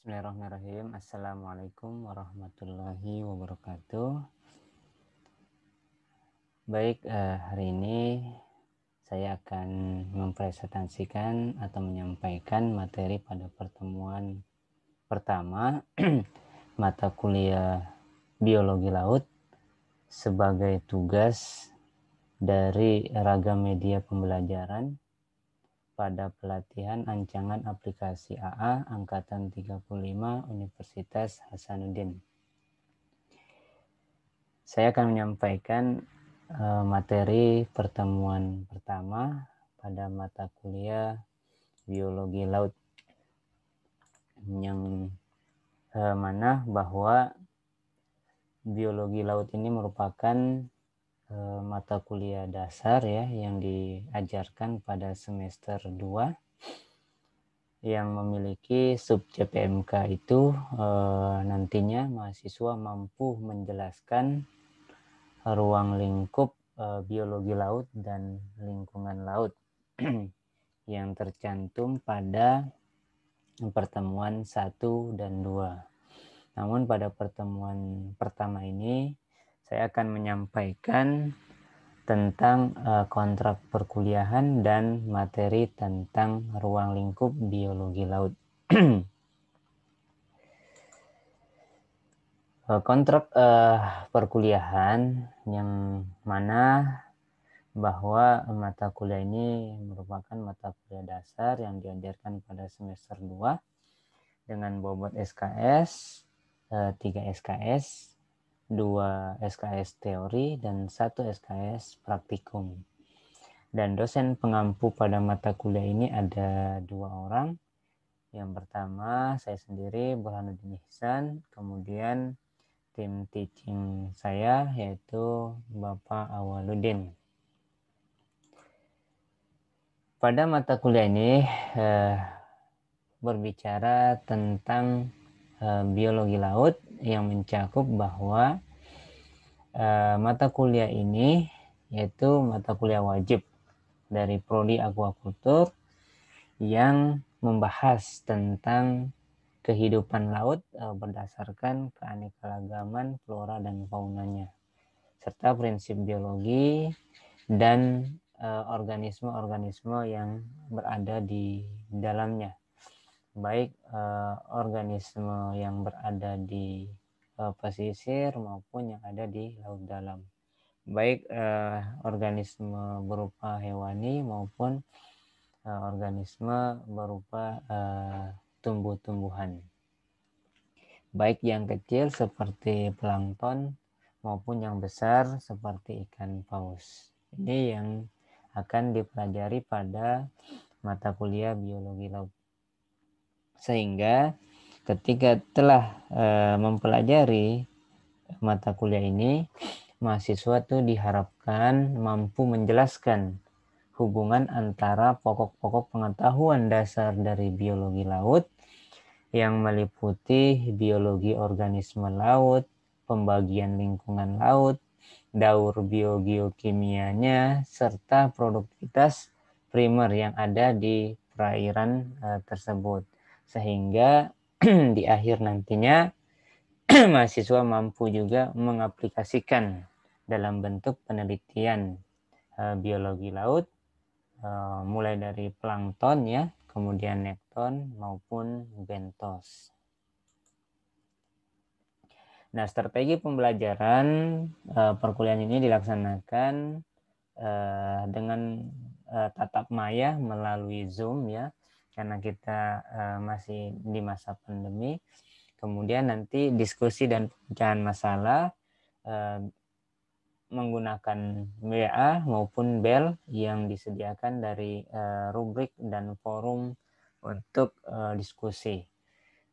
Bismillahirrahmanirrahim. Assalamualaikum warahmatullahi wabarakatuh. Baik, hari ini saya akan mempresentasikan atau menyampaikan materi pada pertemuan pertama mata kuliah Biologi Laut sebagai tugas dari ragam media pembelajaran pada pelatihan Ancangan Aplikasi AA Angkatan 35 Universitas Hasanuddin. Saya akan menyampaikan materi pertemuan pertama pada mata kuliah Biologi Laut, yang mana bahwa Biologi Laut ini merupakan mata kuliah dasar ya yang diajarkan pada semester 2 yang memiliki sub CPMK itu nantinya mahasiswa mampu menjelaskan ruang lingkup biologi laut dan lingkungan laut yang tercantum pada pertemuan 1 dan 2. Namun pada pertemuan pertama ini saya akan menyampaikan tentang kontrak perkuliahan dan materi tentang ruang lingkup biologi laut. Kontrak perkuliahan yang mana bahwa mata kuliah ini merupakan mata kuliah dasar yang diajarkan pada semester 2 dengan bobot SKS, 3 SKS, 2 SKS teori, dan 1 SKS praktikum. Dan dosen pengampu pada mata kuliah ini ada 2 orang. Yang pertama saya sendiri, Burhanuddin Ihsan, kemudian tim teaching saya yaitu Bapak Awaluddin. Pada mata kuliah ini berbicara tentang biologi laut yang mencakup bahwa mata kuliah ini yaitu mata kuliah wajib dari prodi akuakultur yang membahas tentang kehidupan laut berdasarkan keanekaragaman flora dan faunanya, serta prinsip biologi dan organisme-organisme yang berada di dalamnya, baik organisme yang berada di pesisir maupun yang ada di laut dalam, baik organisme berupa hewani maupun organisme berupa tumbuh-tumbuhan, baik yang kecil seperti plankton maupun yang besar seperti ikan paus. Ini yang akan dipelajari pada mata kuliah biologi laut. Sehingga ketika telah mempelajari mata kuliah ini, mahasiswa tuh diharapkan mampu menjelaskan hubungan antara pokok-pokok pengetahuan dasar dari biologi laut yang meliputi biologi organisme laut, pembagian lingkungan laut, daur biogeokimianya, serta produktivitas primer yang ada di perairan tersebut. Sehingga di akhir nantinya mahasiswa mampu juga mengaplikasikan dalam bentuk penelitian biologi laut, mulai dari plankton ya, kemudian nekton maupun bentos. Nah, strategi pembelajaran perkuliahan ini dilaksanakan dengan tatap maya melalui Zoom ya, karena kita masih di masa pandemi. Kemudian nanti diskusi dan pemecahan masalah menggunakan WA maupun bel yang disediakan dari rubrik dan forum untuk diskusi,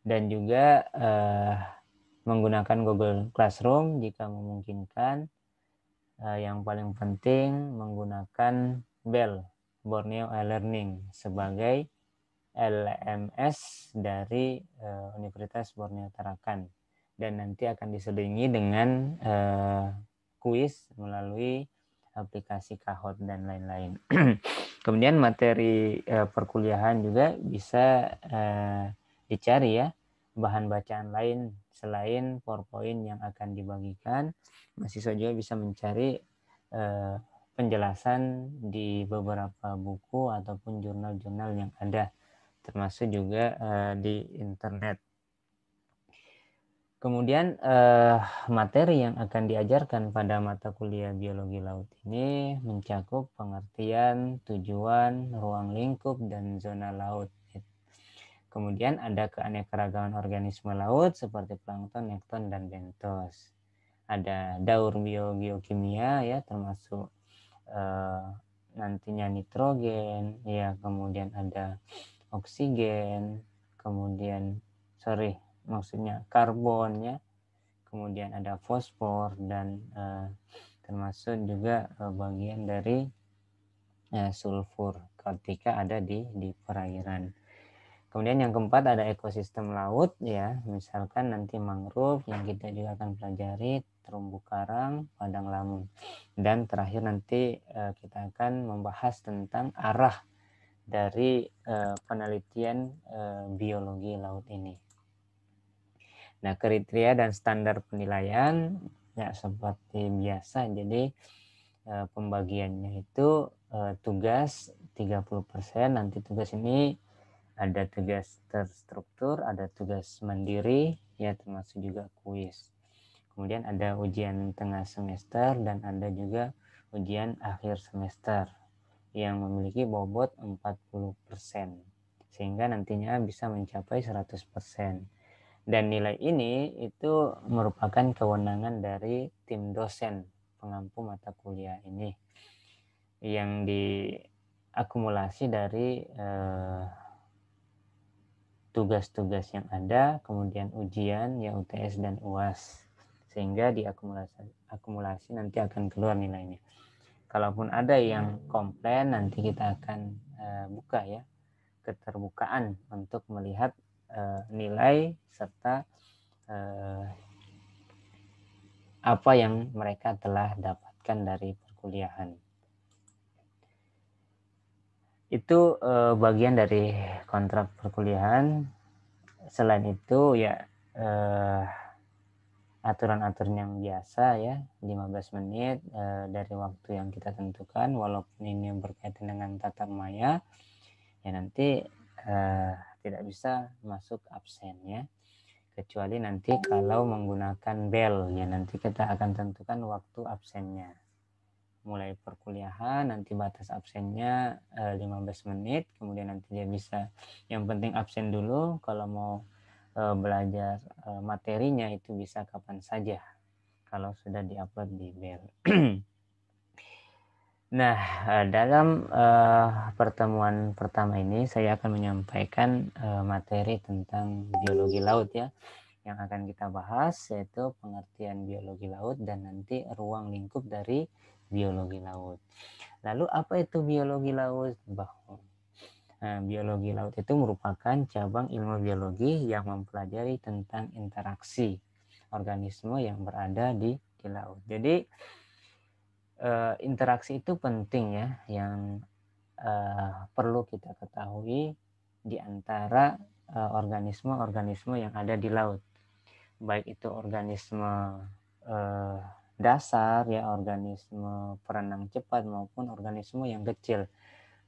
dan juga menggunakan Google Classroom jika memungkinkan. Yang paling penting menggunakan BEL, Borneo e-Learning, sebagai LMS dari Universitas Borneo Tarakan, dan nanti akan diselingi dengan kuis melalui aplikasi Kahoot dan lain-lain. Kemudian materi perkuliahan juga bisa dicari ya bahan bacaan lain selain PowerPoint yang akan dibagikan, mahasiswa juga bisa mencari penjelasan di beberapa buku ataupun jurnal-jurnal yang ada, termasuk juga di internet. Kemudian materi yang akan diajarkan pada mata kuliah biologi laut ini mencakup pengertian, tujuan, ruang lingkup, dan zona laut. Kemudian ada keanekaragaman organisme laut seperti plankton, nekton, dan bentos. Ada daur biogeokimia ya, termasuk nantinya nitrogen ya, kemudian ada oksigen, kemudian maksudnya karbon ya, kemudian ada fosfor, dan termasuk juga bagian dari sulfur ketika ada di perairan. Kemudian yang keempat ada ekosistem laut ya, misalkan nanti mangrove yang kita juga akan pelajari, terumbu karang, padang lamun. Dan terakhir nanti kita akan membahas tentang arah dari penelitian biologi laut ini. Nah, kriteria dan standar penilaian ya seperti biasa. Jadi pembagiannya itu tugas 30%. Nanti tugas ini ada tugas terstruktur, ada tugas mandiri, ya termasuk juga kuis. Kemudian ada ujian tengah semester dan ada juga ujian akhir semester yang memiliki bobot 40%, sehingga nantinya bisa mencapai 100%. Dan nilai ini itu merupakan kewenangan dari tim dosen pengampu mata kuliah ini yang diakumulasi dari tugas-tugas yang ada, kemudian ujian ya UTS dan UAS, sehingga diakumulasi nanti akan keluar nilainya. Kalaupun ada yang komplain, nanti kita akan buka ya keterbukaan untuk melihat nilai serta apa yang mereka telah dapatkan dari perkuliahan. Itu bagian dari kontrak perkuliahan. Selain itu ya aturan-aturan yang biasa ya, 15 menit dari waktu yang kita tentukan, walaupun ini berkaitan dengan tatap maya ya, nanti tidak bisa masuk absen ya, kecuali nanti kalau menggunakan bel ya, nanti kita akan tentukan waktu absennya. Mulai perkuliahan nanti batas absennya 15 menit, kemudian nanti dia bisa, yang penting absen dulu. Kalau mau belajar materinya itu bisa kapan saja kalau sudah diupload di bel. Nah, dalam pertemuan pertama ini saya akan menyampaikan materi tentang biologi laut ya, yang akan kita bahas, yaitu pengertian biologi laut dan nanti ruang lingkup dari biologi laut. Lalu apa itu biologi laut? Biologi laut itu merupakan cabang ilmu biologi yang mempelajari tentang interaksi organisme yang berada di laut. Jadi interaksi itu penting ya, yang perlu kita ketahui di antara organisme-organisme yang ada di laut. Baik itu organisme dasar ya, organisme perenang cepat, maupun organisme yang kecil,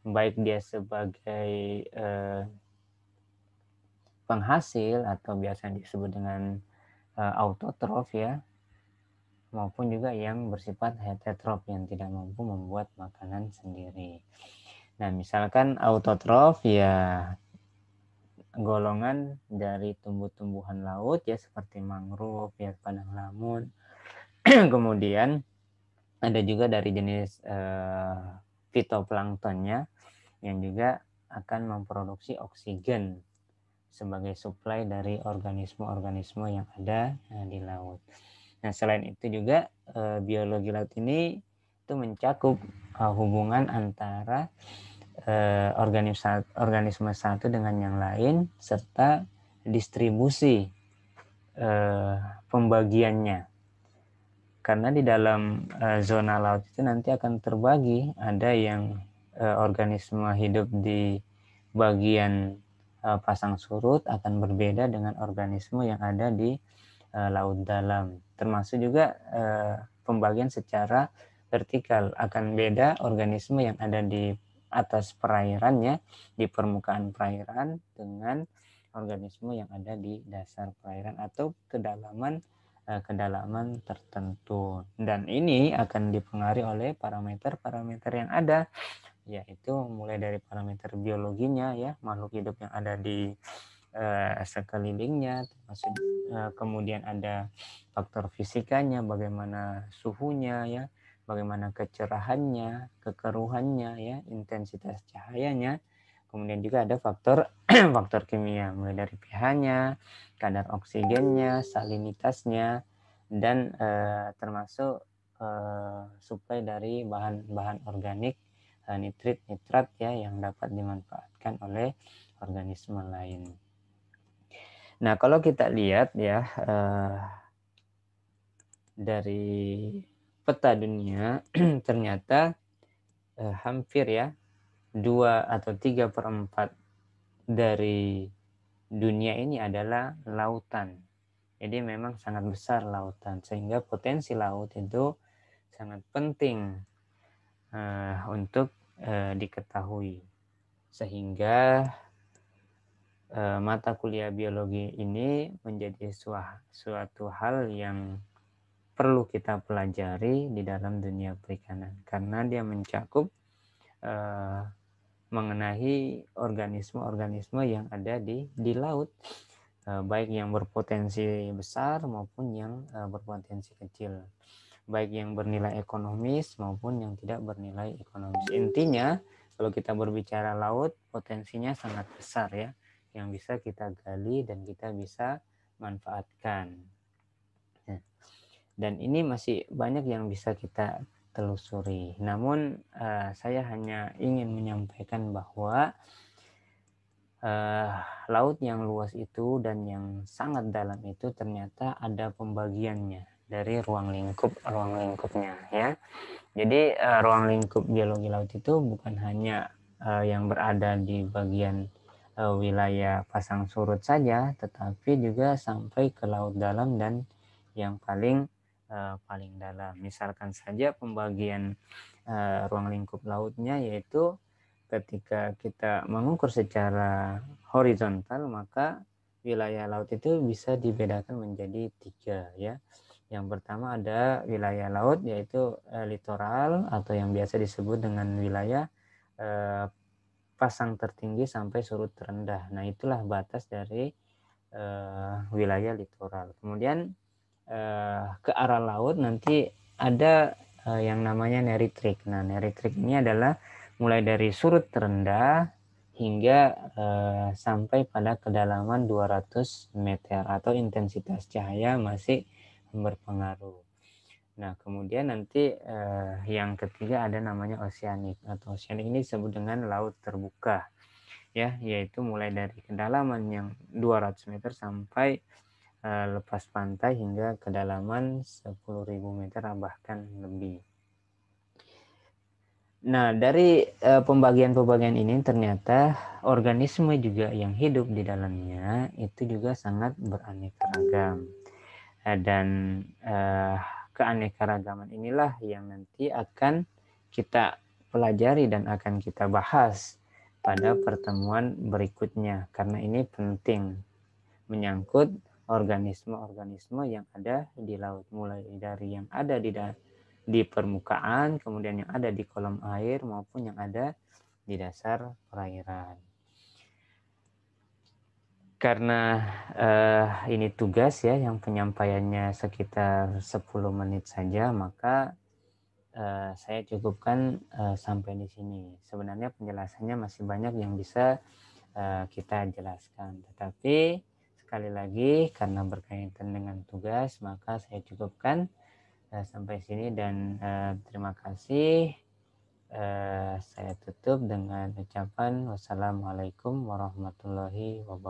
baik dia sebagai penghasil atau biasa disebut dengan autotrof ya, maupun juga yang bersifat heterotrof yang tidak mampu membuat makanan sendiri. Nah, misalkan autotrof ya golongan dari tumbuh-tumbuhan laut ya, seperti mangrove ya, padang lamun. Kemudian ada juga dari jenis fitoplanktonnya yang juga akan memproduksi oksigen sebagai suplai dari organisme-organisme yang ada di laut. Nah, selain itu juga biologi laut ini itu mencakup hubungan antara organisme satu dengan yang lain, serta distribusi pembagiannya. Karena di dalam zona laut itu nanti akan terbagi, ada yang organisme hidup di bagian pasang surut akan berbeda dengan organisme yang ada di laut dalam. Termasuk juga pembagian secara vertikal, akan beda organisme yang ada di atas perairannya, di permukaan perairan, dengan organisme yang ada di dasar perairan atau kedalaman tertentu. Dan ini akan dipengaruhi oleh parameter-parameter yang ada, yaitu mulai dari parameter biologinya ya, makhluk hidup yang ada di sekelilingnya, termasuk kemudian ada faktor fisikanya, bagaimana suhunya ya, bagaimana kecerahannya, kekeruhannya ya, intensitas cahayanya. Kemudian juga ada faktor faktor kimia, mulai dari pH-nya, kadar oksigennya, salinitasnya, dan termasuk suplai dari bahan-bahan organik, nitrit, nitrat ya, yang dapat dimanfaatkan oleh organisme lain. Nah, kalau kita lihat ya dari peta dunia ternyata hampir ya 2 atau 3/4 dari dunia ini adalah lautan. Jadi memang sangat besar lautan, sehingga potensi laut itu sangat penting untuk diketahui. Sehingga mata kuliah biologi ini menjadi suatu hal yang perlu kita pelajari di dalam dunia perikanan, karena dia mencakup mengenai organisme-organisme yang ada di laut, baik yang berpotensi besar maupun yang berpotensi kecil, baik yang bernilai ekonomis maupun yang tidak bernilai ekonomis. Intinya kalau kita berbicara laut, potensinya sangat besar ya, yang bisa kita gali dan kita bisa manfaatkan. Dan ini masih banyak yang bisa kita telusuri. Namun saya hanya ingin menyampaikan bahwa laut yang luas itu dan yang sangat dalam itu ternyata ada pembagiannya dari ruang lingkupnya ya. Jadi ruang lingkup biologi laut itu bukan hanya yang berada di bagian wilayah pasang surut saja, tetapi juga sampai ke laut dalam dan yang paling dalam. Misalkan saja pembagian ruang lingkup lautnya, yaitu ketika kita mengukur secara horizontal, maka wilayah laut itu bisa dibedakan menjadi 3 ya. Yang pertama ada wilayah laut, yaitu litoral atau yang biasa disebut dengan wilayah pasang tertinggi sampai surut terendah. Nah, itulah batas dari wilayah litoral. Kemudian ke arah laut nanti ada yang namanya neritrik. Nah, neritrik ini adalah mulai dari surut terendah hingga sampai pada kedalaman 200 meter atau intensitas cahaya masih berpengaruh. Nah, kemudian nanti yang ketiga ada namanya oceanic, atau oceanic ini disebut dengan laut terbuka ya, yaitu mulai dari kedalaman yang 200 meter sampai lepas pantai hingga kedalaman 10.000 meter bahkan lebih. Nah, dari pembagian-pembagian ini ternyata organisme juga yang hidup di dalamnya itu juga sangat beraneka ragam. Dan keanekaragaman inilah yang nanti akan kita pelajari dan akan kita bahas pada pertemuan berikutnya, karena ini penting, menyangkut organisme-organisme yang ada di laut, mulai dari yang ada di permukaan, kemudian yang ada di kolam air maupun yang ada di dasar perairan. Karena ini tugas ya yang penyampaiannya sekitar 10 menit saja, maka saya cukupkan sampai di sini. Sebenarnya penjelasannya masih banyak yang bisa kita jelaskan, tetapi sekali lagi karena berkaitan dengan tugas, maka saya cukupkan sampai sini dan terima kasih. Saya tutup dengan ucapan wassalamualaikum warahmatullahi wabarakatuh.